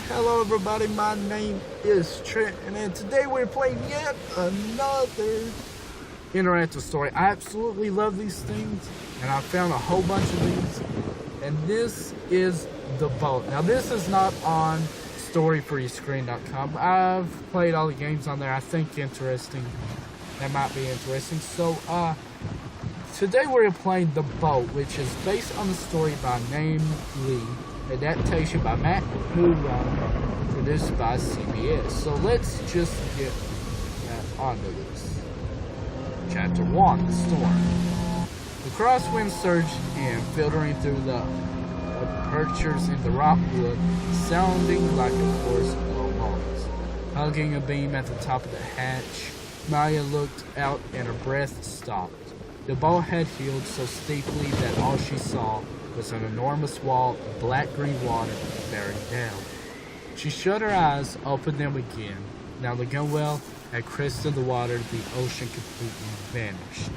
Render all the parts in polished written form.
Hello everybody, my name is Trent, and today we're playing yet another interactive story. I absolutely love these things, and I found a whole bunch of these, and this is The Boat. Now this is not on storyfreescreen.com. I've played all the games on there. I think that might be interesting. So today we're playing The Boat, which is based on the story by Named Lee. Adaptation by Matt Huron, produced by CBS. So let's just get onto this. Chapter 1, The Storm. The crosswind surged in, filtering through the apertures in the rockwood, sounding like a chorus of low moans. Hugging a beam at the top of the hatch, Maya looked out and her breath stopped. The boat had heeled so steeply that all she saw was an enormous wall of black-green water bearing down. She shut her eyes, opened them again. Now the gunwale had crested the water, the ocean completely vanished.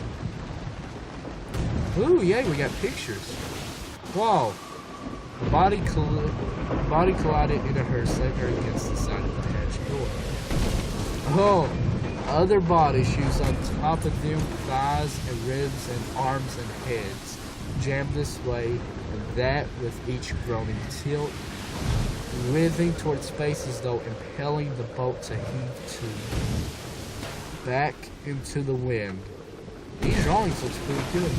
Ooh, yay, we got pictures. Whoa. The body collided into her, slapping her against the side of the hatch door. Oh, other body shoes on top of them, thighs and ribs and arms and heads, jammed this way and that with each groaning tilt, writhing toward space as though impelling the boat to heave to. Back into the wind. These drawings look pretty good.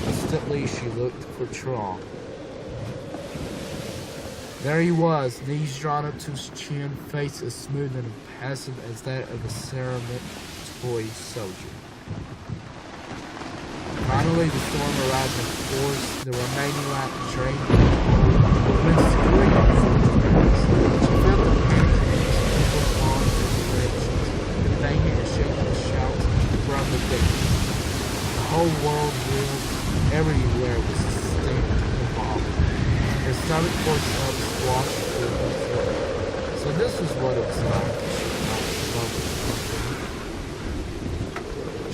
Instantly she looked for Trong. There he was, knees drawn up to his chin, face as smooth and impassive as that of a ceramic toy soldier. Finally, the storm arrived in force, the remaining light drained when screams she felt the panic in people's arms and directions, the banging and shaking of shouts from the deck. The whole world reeled, everywhere was distinct and vomiting. Her stomach forced up, squashed through her throat. So this was what it was like.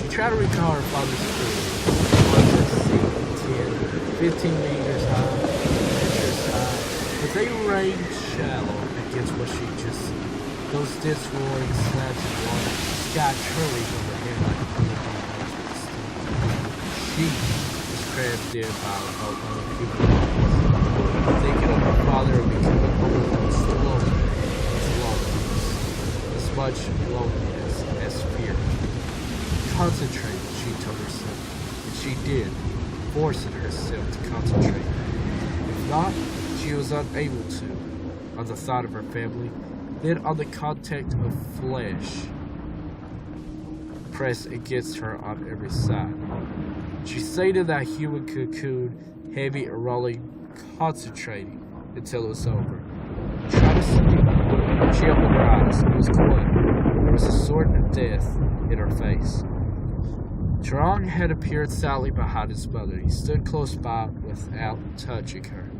She tried to recall her father's story. 10, 15 meters high, meters high, but they rained shallow against what she just seen. Those dense roaring slabs of water, sky curling overhead like a pool. She was crammed in by a boatload of human beings, thinking of her father and becoming overwhelmed slowly with loneliness, as much loneliness as fear. Concentrate, she told herself, and she did, forcing herself to concentrate. If not, she was unable to, on the thought of her family, then on the contact of flesh pressed against her on every side. She stayed in that human cocoon, heavy and rolling, concentrating until it was over. Try to sleep. She opened her eyes. It was quiet. There was a sort of death in her face. Trong had appeared silently behind his mother. He stood close by without touching her.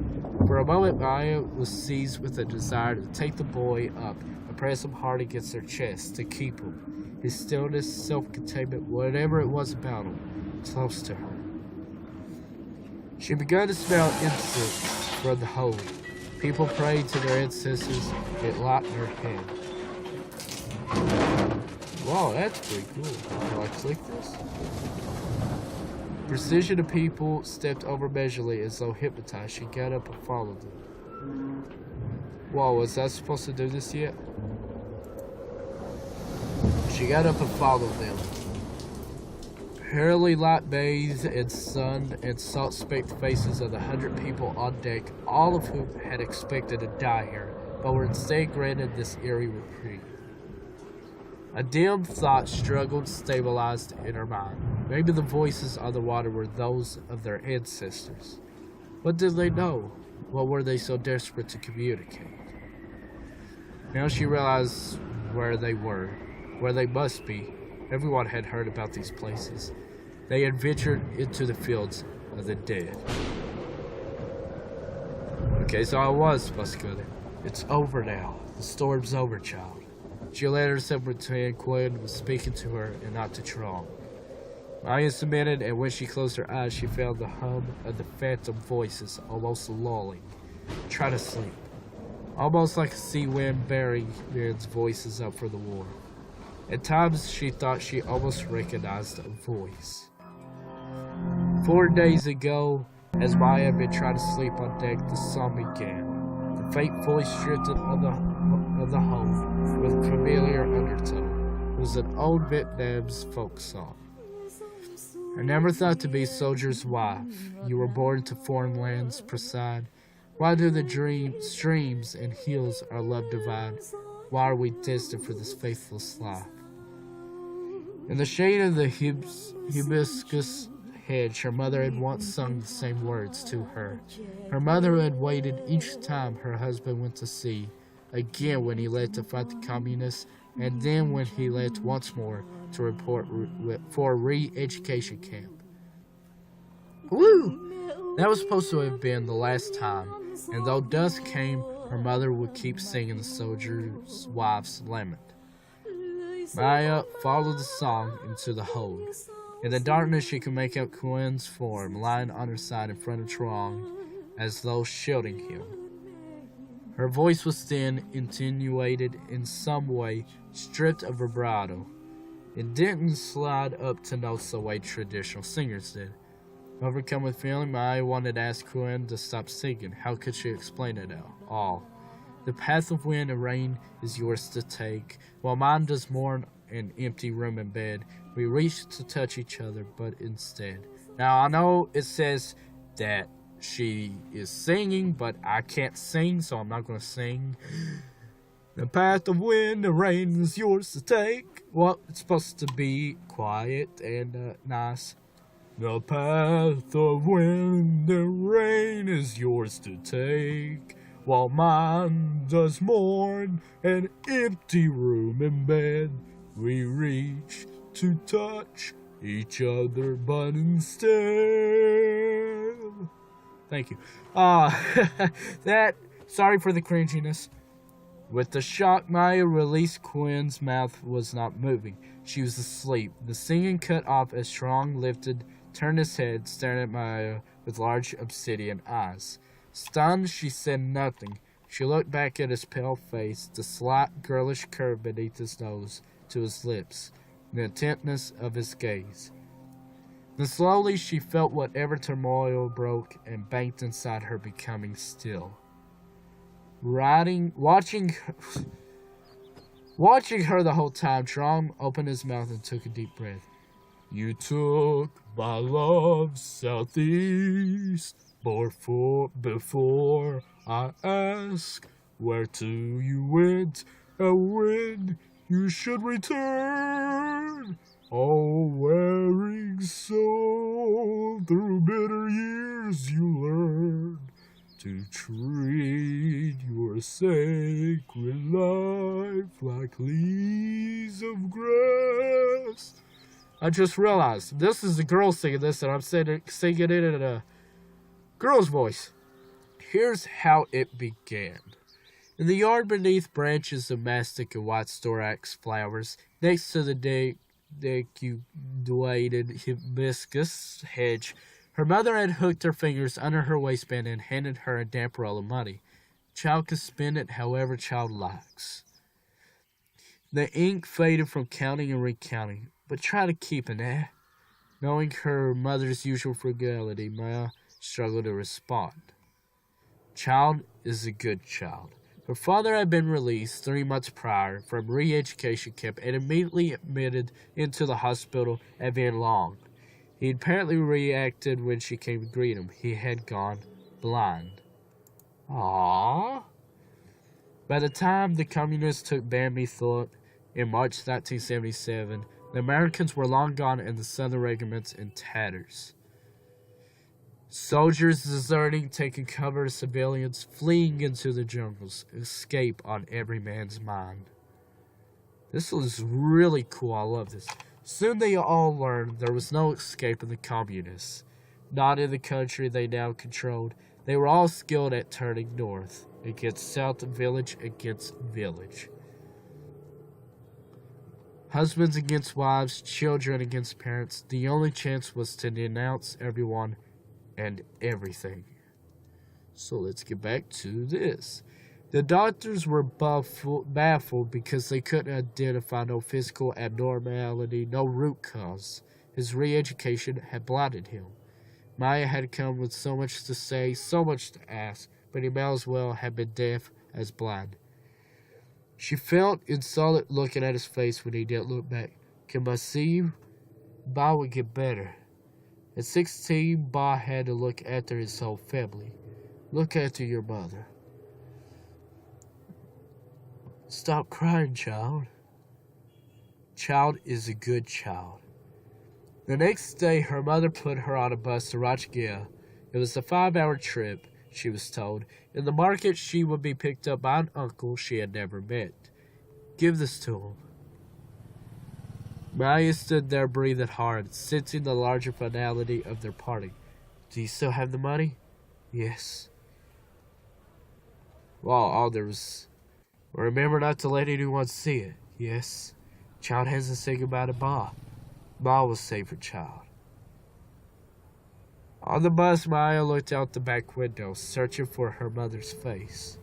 For a moment, Maya was seized with a desire to take the boy up and press him hard against her chest to keep him, his stillness, self-containment, whatever it was about him, close to her. She began to smell incense from the holy. People prayed to their ancestors. It lightened her head. Wow, that's pretty cool. Do I click this? Precision of people stepped over leisurely as though hypnotized. She got up and followed them. Whoa, was I supposed to do this yet? She got up and followed them. Hurriedly light bathed and sunned and salt-specked faces of the 100 people on deck, all of whom had expected to die here, but were instead granted this eerie reprieve. A dim thought struggled, stabilized in her mind. Maybe the voices on the water were those of their ancestors. What did they know? What were they so desperate to communicate? Now she realized where they were, where they must be. Everyone had heard about these places. They had ventured into the fields of the dead. Okay, so I was supposed to go there. It's over now. The storm's over, child. She let herself pretend Quinn was speaking to her and not to Trong. Maya submitted, and when she closed her eyes, she found the hum of the phantom voices almost lulling. Try to sleep. almost like a sea wind bearing men's voices up for the war. At times she thought she almost recognized a voice. 4 days ago, as Maya had been trying to sleep on deck, the song began. The faint voice drifted on the home with a familiar undertone. It was an old Vietnam's folk song. I never thought to be a soldier's wife. You were born to foreign lands, preside. Why do the streams and hills our love divide? Why are we destined for this faithless life? In the shade of the hibiscus hedge, her mother had once sung the same words to her. Her mother had waited each time her husband went to sea, again when he left to fight the communists, and then when he left once more to report for a re-education camp. Woo! That was supposed to have been the last time, and though dusk came, her mother would keep singing the soldier's wife's lament. Maya followed the song into the hold. In the darkness, she could make out Quinn's form lying on her side in front of Trong, as though shielding him. Her voice was thin, attenuated in some way, stripped of vibrato. It didn't slide up to notes the way traditional singers did. Overcome with feeling, Maya wanted to ask Quinn to stop singing. How could she explain it all? The path of wind and rain is yours to take, while mine does mourn an empty room and bed. We reach to touch each other, but instead. Now, I know it says that she is singing, but I can't sing, so I'm not going to sing. The path of wind and rain is yours to take. Well, it's supposed to be quiet and nice. The path of wind and rain is yours to take, while mine does mourn an empty room and bed. We reach to touch each other, but instead. Thank you. Sorry for the cringiness. With the shock, Maya released. Quinn's mouth was not moving. She was asleep. The singing cut off as Strong turned his head, staring at Maya with large obsidian eyes. Stunned, she said nothing. She looked back at his pale face, the slight girlish curve beneath his nose to his lips, the intentness of his gaze. Then slowly she felt whatever turmoil broke and banked inside her, becoming still. Watching her the whole time, Trom opened his mouth and took a deep breath. You took my love southeast before I ask where to you went and when you should return. Oh, wearing soul, through bitter years you learn to treat your sacred life like leaves of grass. I just realized this is a girl singing this, and I'm singing it in a girl's voice. Here's how it began. In the yard beneath branches of mastic and white storax flowers, next to the deculated hibiscus hedge, her mother had hooked her fingers under her waistband and handed her a damp roll of money. Child can spend it however child likes. The ink faded from counting and recounting, but try to keep an eye. Knowing her mother's usual frugality, Maya struggled to respond. Child is a good child. Her father had been released 3 months prior from re-education camp and immediately admitted into the hospital at Bien Long. He apparently reacted when she came to greet him. He had gone blind. Aww. By the time the communists took Ban Me Thuot in March 1977, the Americans were long gone and the Southern regiments in tatters. Soldiers deserting, taking cover of civilians, fleeing into the jungles, escape on every man's mind. This was really cool. I love this. Soon they all learned there was no escape in the communists. Not in the country they now controlled. They were all skilled at turning north, against south, village against village. Husbands against wives, children against parents. The only chance was to denounce everyone and everything. So let's get back to this. The doctors were baffled because they couldn't identify no physical abnormality, no root cause. His re-education had blinded him. Maya had come with so much to say, so much to ask, but he might as well have been deaf as blind. She felt insulted looking at his face when he didn't look back. Can I see you? Ba would get better. At 16, Ba had to look after his whole family. Look after your mother. Stop crying, child. Child is a good child. The next day, her mother put her on a bus to Rajgir. It was a 5-hour trip, she was told. In the market, she would be picked up by an uncle she had never met. Give this to him. Maya stood there breathing hard, sensing the larger finality of their parting. Do you still have the money? Yes. Well, all there was... Remember not to let anyone see it. Yes. Child hasn't said goodbye to Ba. Ba will save her child. On the bus, Maya looked out the back window, searching for her mother's face.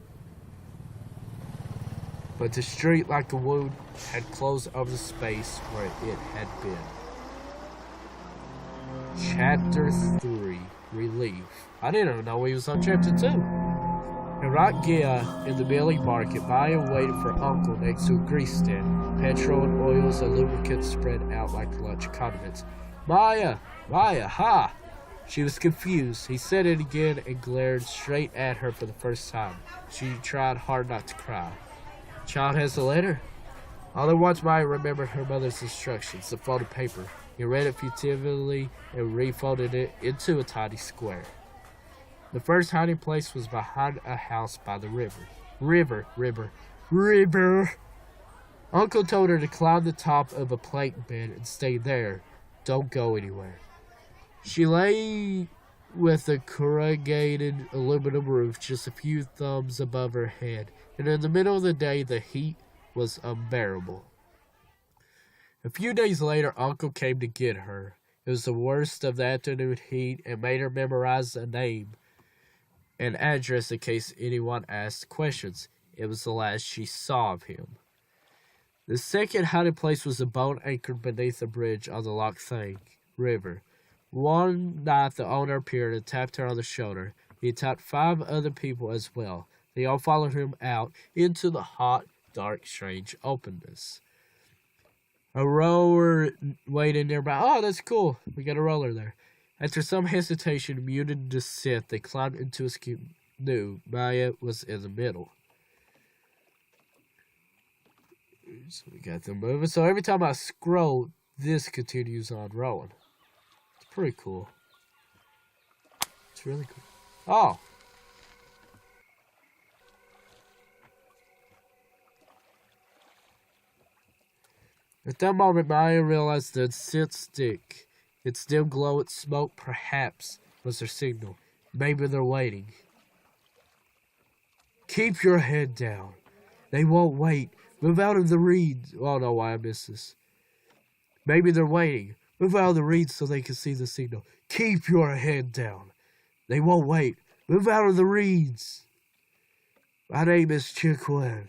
But the street, like a wound, had closed over the space where it had been. Chapter 3, Relief. I didn't even know he was on Chapter 2. In Rajgir, in the Millie Market, Maya waited for Uncle next to a grease stand. Petrol and oils and lubricants spread out like lunch condiments. Maya! Maya, ha! She was confused. He said it again and glared straight at her for the first time. She tried hard not to cry. Child has a letter? All at once, Maya remembered her mother's instructions, the folded paper. He read it futilely and refolded it into a tiny square. The first hiding place was behind a house by the river. River! Uncle told her to climb the top of a plank bed and stay there. Don't go anywhere. She lay with a corrugated aluminum roof just a few thumbs above her head, and in the middle of the day the heat was unbearable. A few days later, Uncle came to get her. It was the worst of the afternoon heat and made her memorize a name and address in case anyone asked questions. It was the last she saw of him. The second hiding place was a boat anchored beneath a bridge on the Loch Thang River. One night the owner appeared and tapped her on the shoulder. He tapped 5 other people as well. They all followed him out into the hot, dark, strange openness. A rower waited nearby. Oh, that's cool. We got a roller there. After some hesitation, muted descent, they climbed into his canoe. Maya was in the middle. So we got them moving. So every time I scroll, this continues on rolling. It's pretty cool. It's really cool. Oh! At that moment, Maya realized the scent stick. Its dim glow and smoke, perhaps, was their signal. Maybe they're waiting. Keep your head down. They won't wait. Move out of the reeds. Oh, I don't know why I missed this. Maybe they're waiting. Move out of the reeds so they can see the signal. Keep your head down. They won't wait. Move out of the reeds. My name is Chiquan.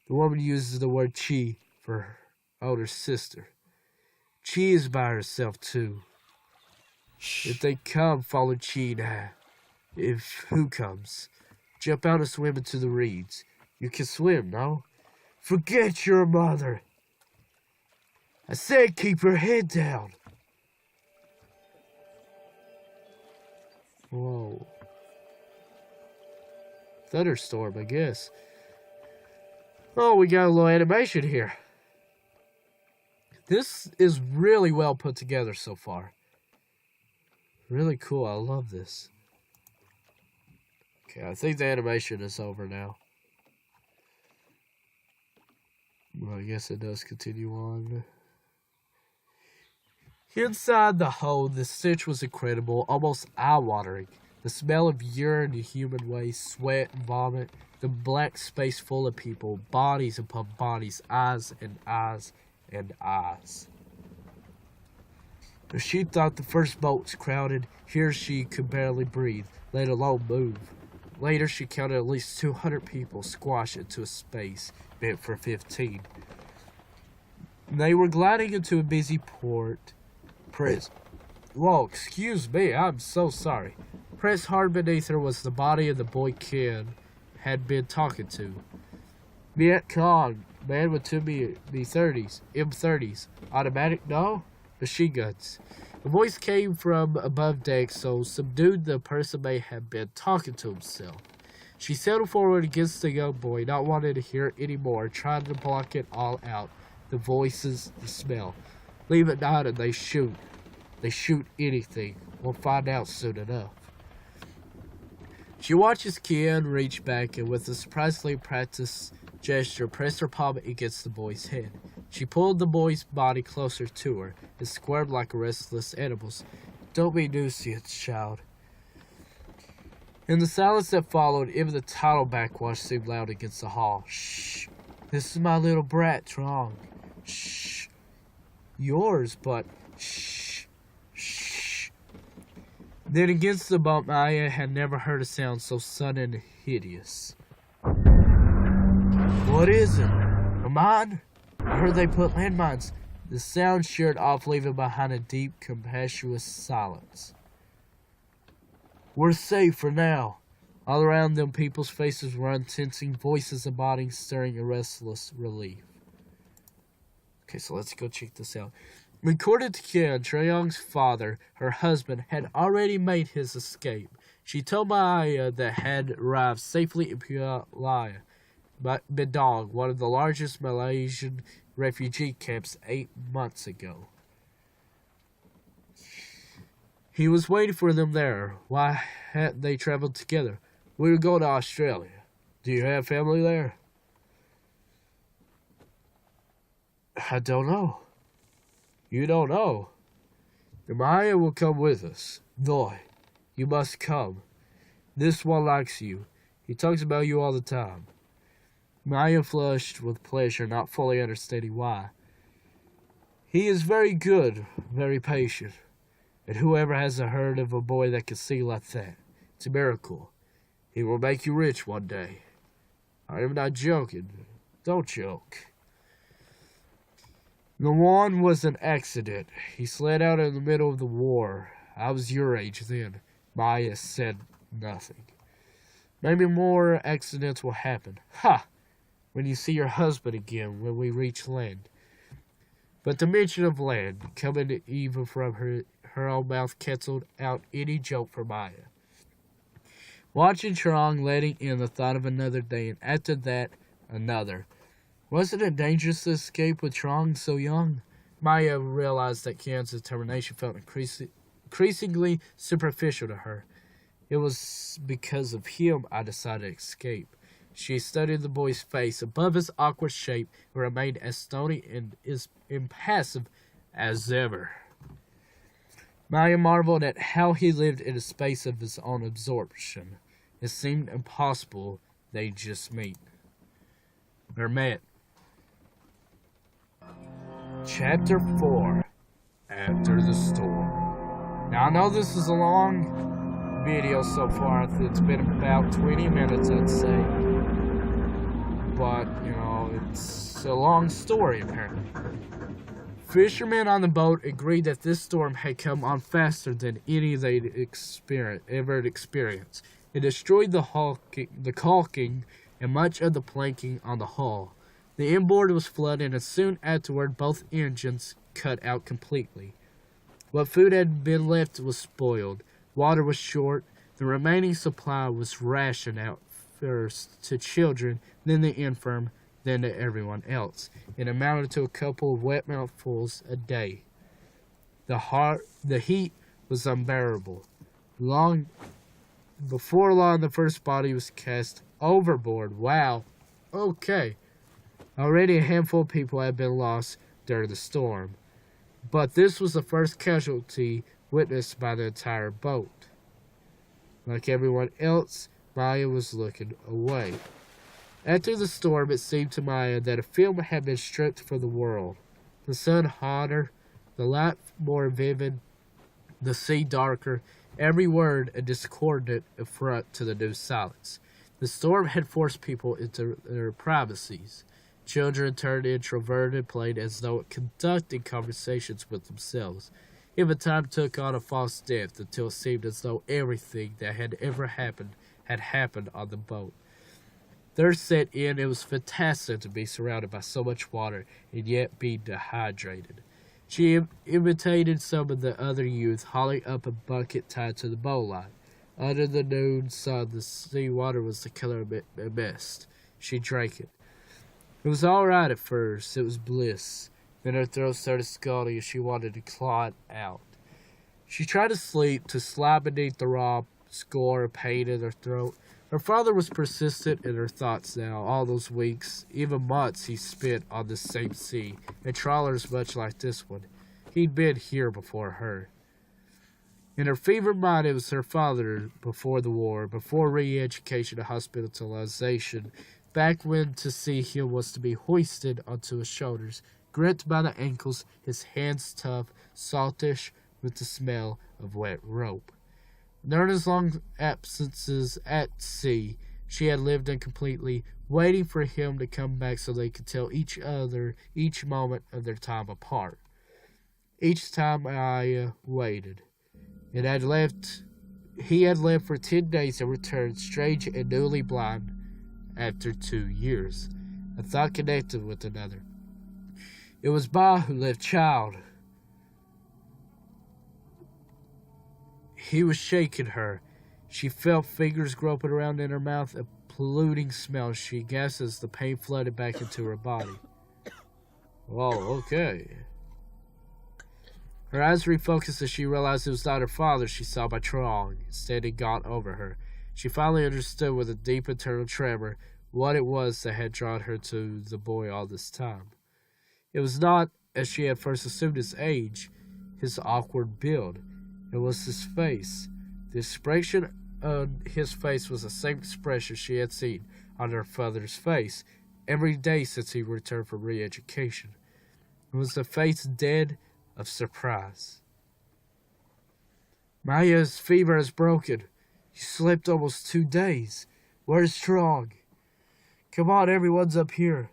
The woman uses the word Chi for her older sister. Chi is by herself, too. If they come, follow Chi now. If who comes, jump out and swim into the reeds. You can swim, no? Forget your mother. I said keep your head down. Whoa. Thunderstorm, I guess. Oh, we got a little animation here. This is really well put together so far. Really cool. I love this. Okay, I think the animation is over now. Well, I guess it does continue on. Inside the hole, the stench was incredible, almost eye-watering. The smell of urine and human waste, sweat and vomit, the black space full of people, bodies upon bodies, eyes and eyes and eyes. If she thought the first boat was crowded, here she could barely breathe, let alone move. Later, she counted at least 200 people squashed into a space meant for 15. They were gliding into a busy port. Whoa, excuse me, I'm so sorry. Pressed hard beneath her was the body of the boy Ken had been talking to. Viet Cong, man with two M30s, automatic, no? Machine guns. The voice came from above deck, so subdued the person may have been talking to himself. She settled forward against the young boy, not wanting to hear it anymore, trying to block it all out. The voices, the smell. Leave it not and they shoot. They shoot anything. We'll find out soon enough. She watches Ken reach back and with a surprisingly practiced gesture press her palm against the boy's head. She pulled the boy's body closer to her and squirmed like a restless animal. Don't be nuisance, child. In the silence that followed, even the tidal backwash seemed loud against the hull. Shh. This is my little brat, Trong. Shh. Yours, but shh. Shh. Then against the bump, Maya had never heard a sound so sudden and hideous. What is it? A mine? I heard they put landmines. The sound sheared off, leaving behind a deep, tempestuous silence. We're safe for now. All around them, people's faces were untensing, voices and bodies stirring a restless relief. Okay, so let's go check this out. According to Ken, Treong's father, her husband, had already made his escape. She told Maya that had arrived safely in Pualaya, Bedong, one of the largest Malaysian refugee camps, 8 months ago. He was waiting for them there. Why hadn't they traveled together? We were going to Australia. Do you have family there? I don't know. You don't know? Maya will come with us. Doi, you must come. This one likes you. He talks about you all the time. Maya flushed with pleasure, not fully understanding why. He is very good, very patient. And whoever hasn't heard of a boy that can sing like that? It's a miracle. He will make you rich one day. I am not joking. Don't joke. The one was an accident. He slid out in the middle of the war. I was your age then. Maya said nothing. Maybe more accidents will happen. Ha! When you see your husband again, when we reach land. But the mention of land, coming even from her own mouth, canceled out any joke for Maya. Watching Trong letting in the thought of another day, and after that, another. Wasn't it dangerous to escape with Trong so young? Maya realized that Ken's determination felt increasingly superficial to her. It was because of him I decided to escape. She studied the boy's face above his awkward shape and remained as stony and as impassive as ever. Maya marveled at how he lived in a space of his own absorption. It seemed impossible they'd just meet. Or met. Chapter 4. After the Storm. Now I know this is a long video so far. It's been about 20 minutes, I'd say. But, it's a long story, apparently. Fishermen on the boat agreed that this storm had come on faster than any they'd ever experienced. It destroyed the caulking and much of the planking on the hull. The inboard was flooded, and soon afterward both engines cut out completely. What food had been left was spoiled. Water was short. The remaining supply was rationed out first to children, then the infirm, then to everyone else. It amounted to a couple of wet mouthfuls a day. The heat was unbearable. Before long, the first body was cast overboard. Wow. Okay. Already a handful of people had been lost during the storm. But this was the first casualty witnessed by the entire boat. Like everyone else, Maya was looking away. After the storm, it seemed to Maya that a film had been stripped from the world. The sun hotter, the light more vivid, the sea darker, every word a discordant affront to the new silence. The storm had forced people into their privacies. Children turned introverted, played as though conducting conversations with themselves. Even time took on a false depth until it seemed as though everything that had ever happened had happened on the boat. Thirst set in. It was fantastic to be surrounded by so much water and yet be dehydrated. She imitated some of the other youth, hauling up a bucket tied to the bowline. Under the noon sun, the sea water was the color of a mist. She drank it. It was all right at first. It was bliss. Then her throat started scalding and she wanted to claw it out. She tried to sleep, to slide beneath the raw score of pain in her throat. Her father was persistent in her thoughts now. All those weeks, even months, he spent on this same sea, in trawlers much like this one. He'd been here before her. In her fevered mind, it was her father before the war, before re-education and hospitalization, back when to see him was to be hoisted onto his shoulders, gripped by the ankles, his hands tough, saltish with the smell of wet rope. During his long absences at sea, she had lived incompletely, waiting for him to come back so they could tell each other each moment of their time apart. Each time Aya waited. He had left for 10 days and returned, strange and newly blind, after 2 years. A thought connected with another. It was Ba who left child. He was shaking her. She felt fingers groping around in her mouth, a polluting smell. She gasped as the pain flooded back into her body. Oh, okay. Her eyes refocused as she realized it was not her father she saw by Trong, standing gaunt over her. She finally understood with a deep internal tremor what it was that had drawn her to the boy all this time. It was not, as she had first assumed, his age, his awkward build. It was his face. The expression on his face was the same expression she had seen on her father's face every day since he returned from re-education. It was the face dead of surprise. Maya's fever has broken. You slept almost 2 days. Where's Trong? Come on, everyone's up here.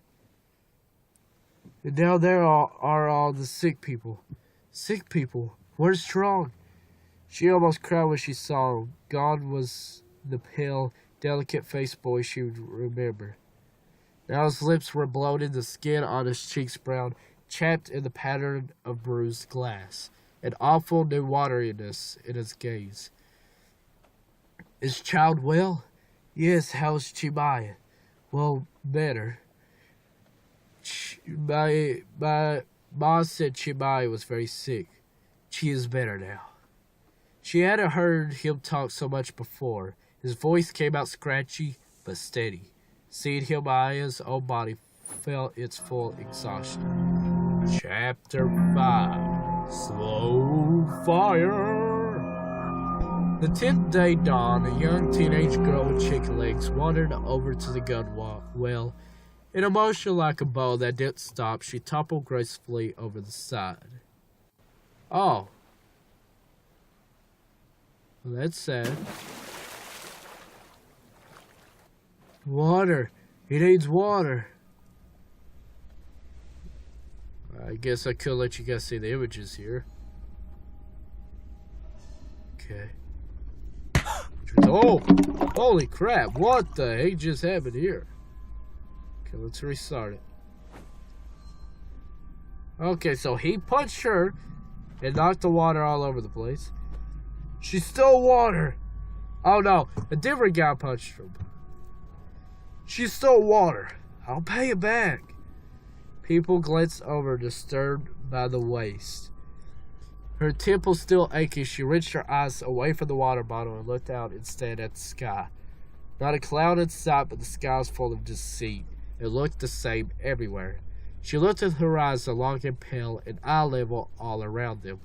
And now there are all the sick people. Sick people? Where's Trong? She almost cried when she saw him. Gone was the pale, delicate-faced boy she would remember. Now his lips were bloated, the skin on his cheeks brown, chapped in the pattern of bruised glass. An awful new wateriness in his gaze. Is child well? Yes, how's Chimaya? Well, better. My ma said Chimaya was very sick. She is better now. She hadn't heard him talk so much before. His voice came out scratchy but steady. Seeing him, Aya's own body felt its full exhaustion. Chapter 5. Slow Fire. The 10th day dawned. A young teenage girl with chicken legs wandered over to the gun well. In a motion like a bow that didn't stop, she toppled gracefully over the side. Oh. Well, that's sad. Water. He needs water. I guess I could let you guys see the images here. Okay. Oh! Holy crap! What the heck just happened here? Okay, let's restart it. Okay, so he punched her and knocked the water all over the place. She stole water! Oh no, a different guy punched her. She stole water. I'll pay it back. People glanced over, disturbed by the waste. Her temples still aching, she wrenched her eyes away from the water bottle and looked out instead at the sky. Not a cloud in sight, but the sky was full of deceit. It looked the same everywhere. She looked at the horizon, long and pale, and eye level all around them.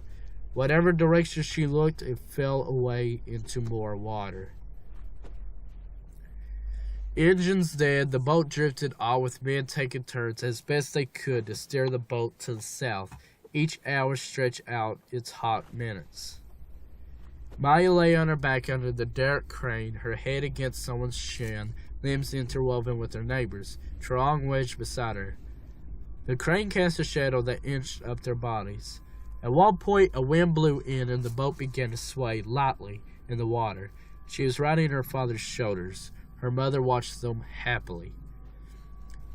Whatever direction she looked, it fell away into more water. Engines dead, the boat drifted on with men taking turns as best they could to steer the boat to the south. Each hour stretched out its hot minutes. Maya lay on her back under the derrick crane, her head against someone's shin, limbs interwoven with her neighbor's, Truong wedged beside her. The crane cast a shadow that inched up their bodies. At one point, a wind blew in and the boat began to sway lightly in the water. She was riding her father's shoulders. Her mother watched them happily.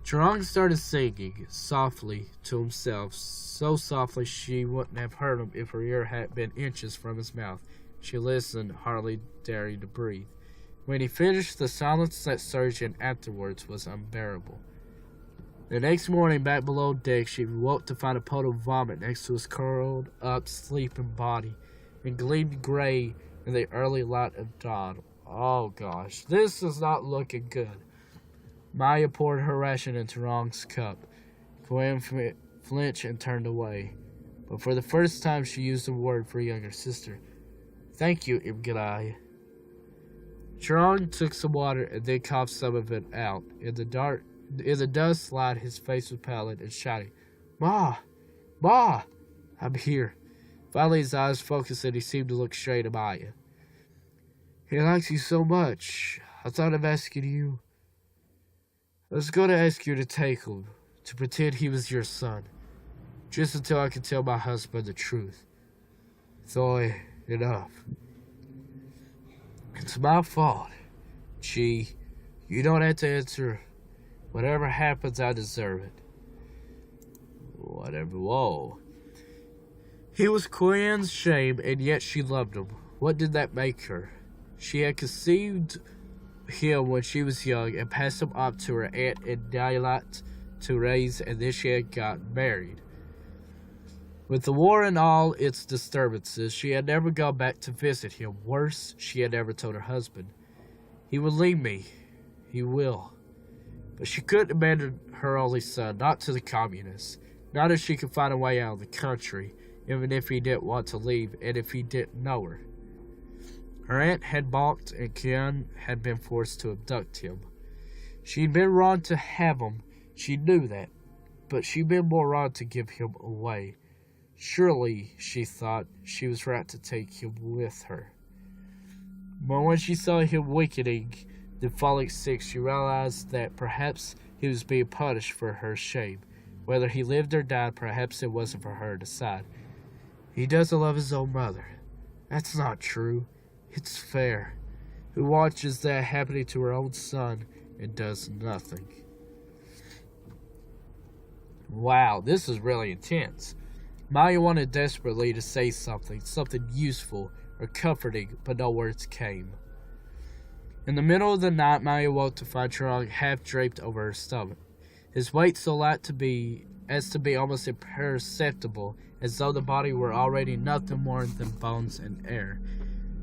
Truong started singing softly to himself, so softly she wouldn't have heard him if her ear had been inches from his mouth. She listened, hardly daring to breathe. When he finished, the silence that surged in afterwards was unbearable. The next morning, back below deck, she woke to find a puddle of vomit next to his curled up, sleeping body, and gleamed gray in the early light of dawn. Oh gosh, this is not looking good. Maya poured her ration into Truong's cup. Gwen flinched and turned away. But for the first time, she used a word for her younger sister. "Thank you, Imgalai." Truong took some water and then coughed some of it out. In the dust light, his face was pallid and shiny. "Ma! Ma! I'm here." Finally, his eyes focused and he seemed to look straight at Maya. "He likes you so much. I thought of asking you. I was going to ask you to take him, to pretend he was your son, just until I could tell my husband the truth. Though, enough. It's my fault. Gee, you don't have to answer. Whatever happens, I deserve it." Whatever. Whoa. He was Quien's shame, and yet she loved him. What did that make her? She had conceived him when she was young and passed him off to her aunt in Dalat to raise, and then she had gotten married. With the war and all its disturbances, she had never gone back to visit him. Worse, she had never told her husband. "He will leave me. He will." But she couldn't abandon her only son, not to the communists. Not if she could find a way out of the country, even if he didn't want to leave, and if he didn't know her. Her aunt had balked, and Quien had been forced to abduct him. She'd been wrong to have him, she knew that, but she'd been more wrong to give him away. Surely, she thought, she was right to take him with her. But when she saw him weakening, then falling sick, she realized that perhaps he was being punished for her shame. Whether he lived or died, perhaps it wasn't for her to decide. He doesn't love his own mother. That's not true. It's fair. Who watches that happening to her own son and does nothing? Wow, this is really intense. Maya wanted desperately to say something useful or comforting, but no words came. In the middle of the night, Maya woke to find Truong half draped over her stomach, his weight so light to be almost imperceptible, as though the body were already nothing more than bones and air.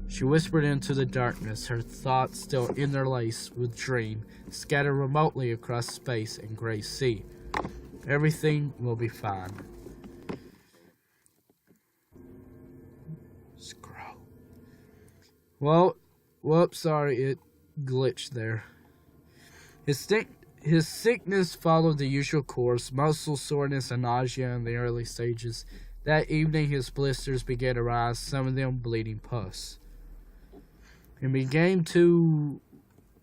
She whispered into the darkness, her thoughts still interlaced with dream, scattered remotely across space and gray sea. Everything will be fine. Scroll. Well, whoops, sorry, it glitched there. His sickness followed the usual course, muscle soreness and nausea in the early stages. That evening his blisters began to rise, some of them bleeding pus. He became too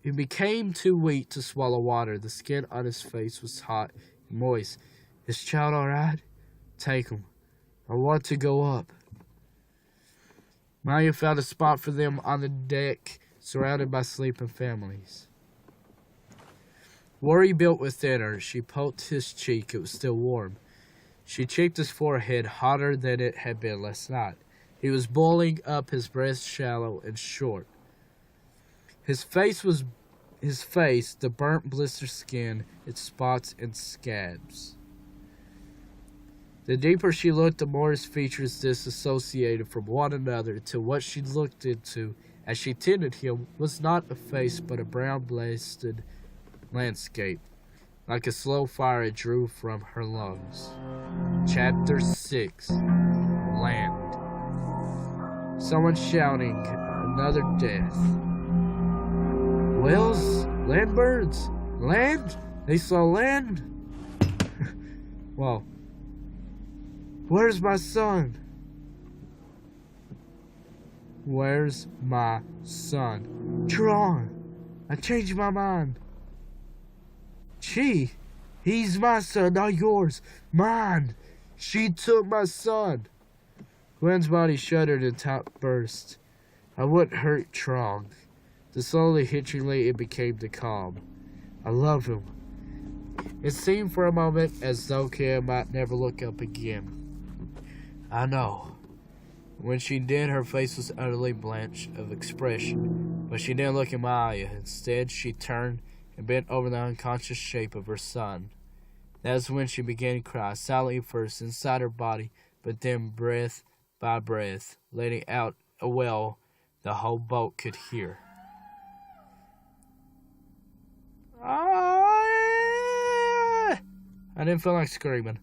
weak to swallow water. The skin on his face was hot and moist. "Is child all right? Take him. I want to go up." Maya found a spot for them on the deck, surrounded by sleeping families. Worry built within her. She poked his cheek. It was still warm. She checked his forehead, hotter than it had been last night. He was boiling up, his breast shallow and short. His face, the burnt blistered skin, its spots and scabs. The deeper she looked, the more his features disassociated from one another, till what she looked into, as she tended him, was not a face but a brown-blasted landscape, like a slow fire it drew from her lungs. Chapter 6. Land. Someone shouting, another death. Whales? Land birds? Land? They saw land? Whoa. Where's my son? Where's my son? Tron! I changed my mind. He's my son, not yours. Mine! She took my son! Gwen's body shuddered and top burst. I wouldn't hurt Trong. The slowly hitchingly it became the calm. I love him. It seemed for a moment as though Kim might never look up again. I know. When she did, her face was utterly blanched of expression, but she didn't look at Maya. Instead, she turned and bent over the unconscious shape of her son. That was when she began to cry, silently first inside her body, but then breath by breath, letting out a wail the whole boat could hear. I didn't feel like screaming.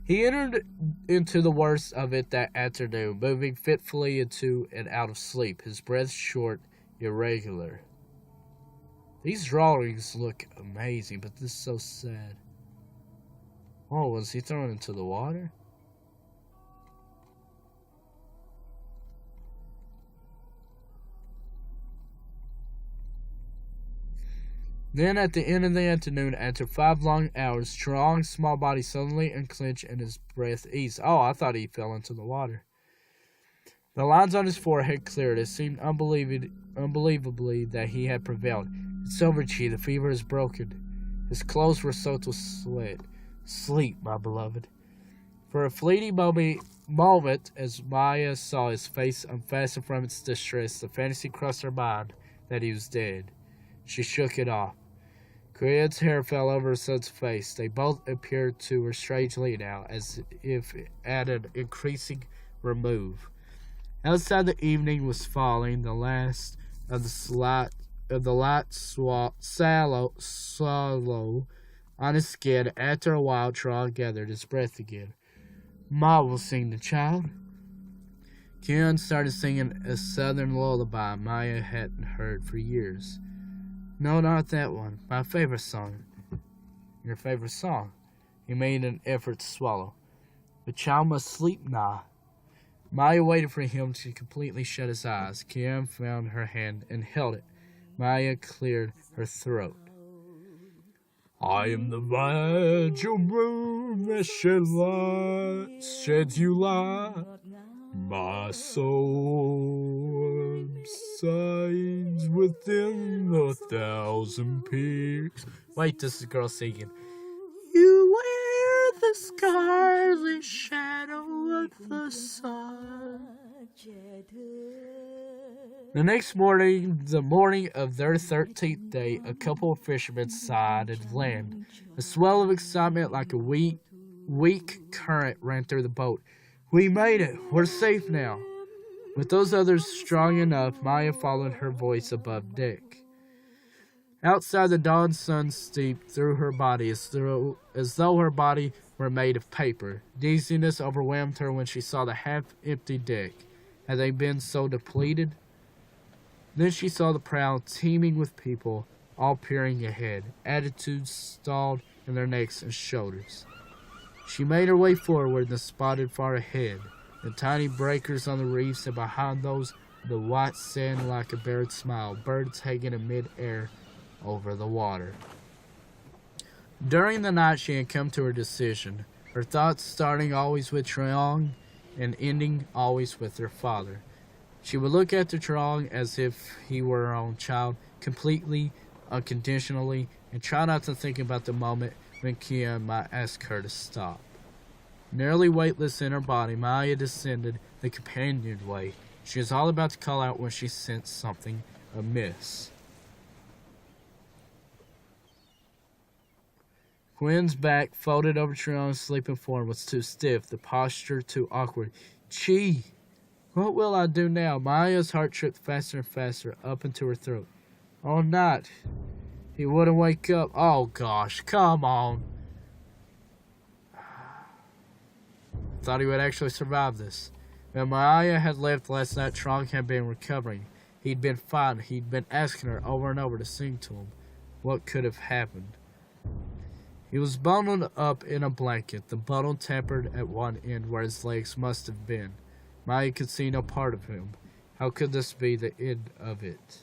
He entered into the worst of it that afternoon, moving fitfully into and out of sleep, his breath short, irregular. These drawings look amazing, but this is so sad. Oh, was he thrown into the water? Then at the end of the afternoon, after 5 long hours, Strong's small body suddenly unclenched and his breath eased. Oh, I thought he fell into the water. The lines on his forehead cleared. It seemed unbelievably that he had prevailed. It's over, Chi. The fever is broken. His clothes were soaked with sweat. Sleep, my beloved. For a fleeting moment, as Maya saw his face unfasten from its distress, the fantasy crossed her mind that he was dead. She shook it off. Korea's hair fell over her son's face. They both appeared to her strangely now, as if at an increasing remove. Outside, the evening was falling. The last of the light swallow on his skin. After a while, Tron gathered his breath again. Ma will sing the child. Kieran started singing a southern lullaby Maya hadn't heard for years. No, not that one. My favorite song. Your favorite song? He made an effort to swallow. The child must sleep now. Maya waited for him to completely shut his eyes. Kieran found her hand and held it. Maya cleared her throat. I am the magical moon that sheds you light. My soul shines within 1,000 peaks. Wait, this is a girl singing. You wear the scarlet shadow of the sun. The next morning, the morning of their 13th day, a couple of fishermen sighted land. A swell of excitement like a weak current ran through the boat. We made it. We're safe now. With those others strong enough, Maya followed her voice above deck. Outside, the dawn sun steeped through her body as though her body were made of paper. Dizziness overwhelmed her when she saw the half-empty deck. Had they been so depleted? Then she saw the prow teeming with people, all peering ahead, attitudes stalled in their necks and shoulders. She made her way forward and spotted far ahead the tiny breakers on the reefs, and behind those the white sand like a bird's smile, birds hanging in mid-air over the water. During the night she had come to her decision, her thoughts starting always with Trong and ending always with her father. She would look after Trong as if he were her own child, completely, unconditionally, and try not to think about the moment when Kian might ask her to stop. Nearly weightless in her body, Maya descended the companionway. She was all about to call out when she sensed something amiss. Gwen's back, folded over Trion's sleeping form, was too stiff, the posture too awkward. Chi! What will I do now? Maya's heart tripped faster and faster, up into her throat. Oh, not. He wouldn't wake up. Oh, gosh, come on. Thought he would actually survive this. When Maya had left last night, Trong had been recovering. He'd been fine. He'd been asking her over and over to sing to him. What could have happened? He was bundled up in a blanket, the bundle tapered at one end where his legs must have been. Maya could see no part of him. How could this be the end of it?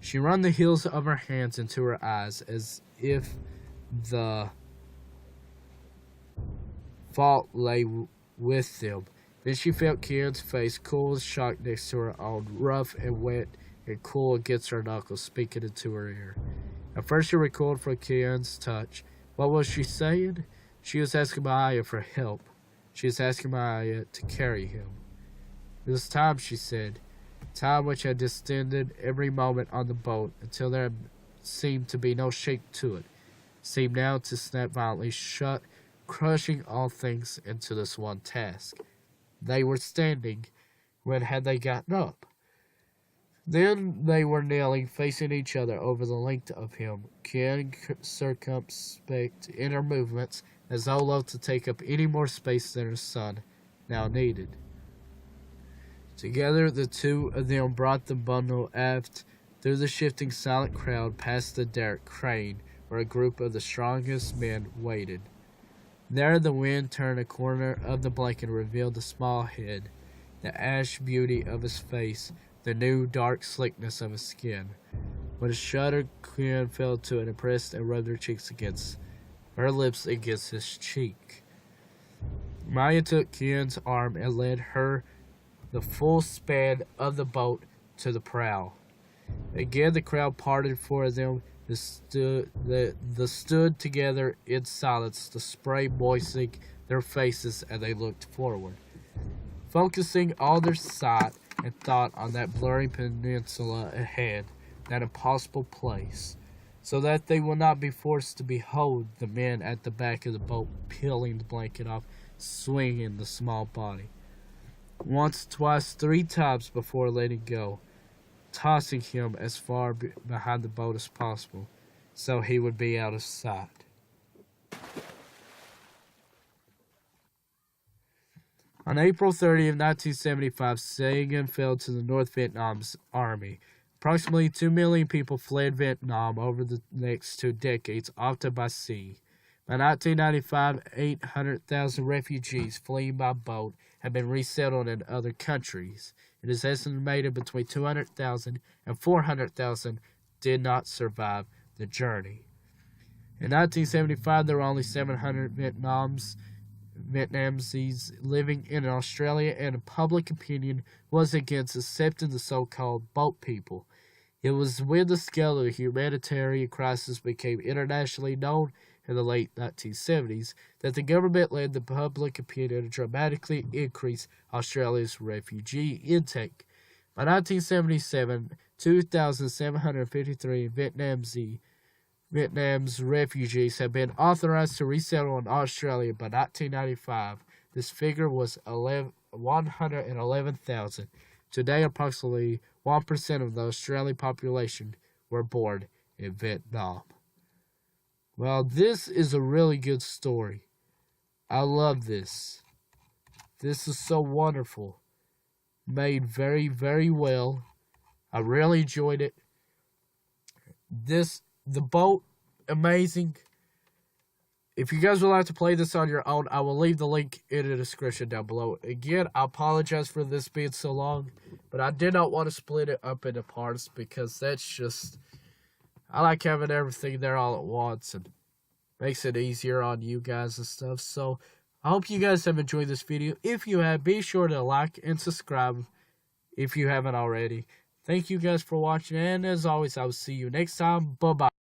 She run the heels of her hands into her eyes as if the fault lay with them. Then she felt Kian's face, cool as shock next to her own, rough and wet and cool against her knuckles, speaking into her ear. At first she recoiled from Kian's touch. What was she saying? She was asking Maya for help. She was asking Maya to carry him. It was time, she said. Time which had distended every moment on the boat until there seemed to be no shape to it, seemed now to snap violently shut, crushing all things into this one task. They were standing. When had they gotten up? Then they were kneeling, facing each other over the length of him, Kian circumspect in her movements, as though loath to take up any more space than her son now needed. Together, the two of them brought the bundle aft through the shifting silent crowd past the derrick crane, where a group of the strongest men waited. There the wind turned a corner of the blanket and revealed the small head, the ash beauty of his face, the new dark slickness of his skin. With a shudder, Kian fell to it and pressed and rubbed her cheeks against her lips against his cheek. Maya took Kian's arm and led her the full span of the boat to the prow. Again the crowd parted for them. They stood together in silence, the spray moistening their faces as they looked forward, focusing all their sight and thought on that blurry peninsula ahead, that impossible place, so that they would not be forced to behold the men at the back of the boat peeling the blanket off, swinging the small body. Once, twice, 3 times before letting go, tossing him as far behind the boat as possible, so he would be out of sight. On April 30th, 1975, Saigon fell to the North Vietnam's army. Approximately 2 million people fled Vietnam over the next 2 decades, often by sea. By 1995, 800,000 refugees fleeing by boat had been resettled in other countries. It is estimated between 200,000 and 400,000 did not survive the journey. In 1975, there were only 700 Vietnamese living in Australia, and public opinion was against accepting the so-called boat people. It was when the scale of the humanitarian crisis became internationally known in the late 1970s that the government led the public opinion to dramatically increase Australia's refugee intake. By 1977, 2,753 Vietnam's refugees had been authorized to resettle in Australia. By 1995, this figure was 111,000. Today, approximately 1% of the Australian population were born in Vietnam. Well, this is a really good story. I love this. This is so wonderful. Made very, very well. I really enjoyed it. The boat, amazing. If you guys would like to play this on your own, I will leave the link in the description down below. Again, I apologize for this being so long, but I did not want to split it up into parts because that's just... I like having everything there all at once and makes it easier on you guys and stuff. So, I hope you guys have enjoyed this video. If you have, be sure to like and subscribe if you haven't already. Thank you guys for watching, and as always, I will see you next time. Bye-bye.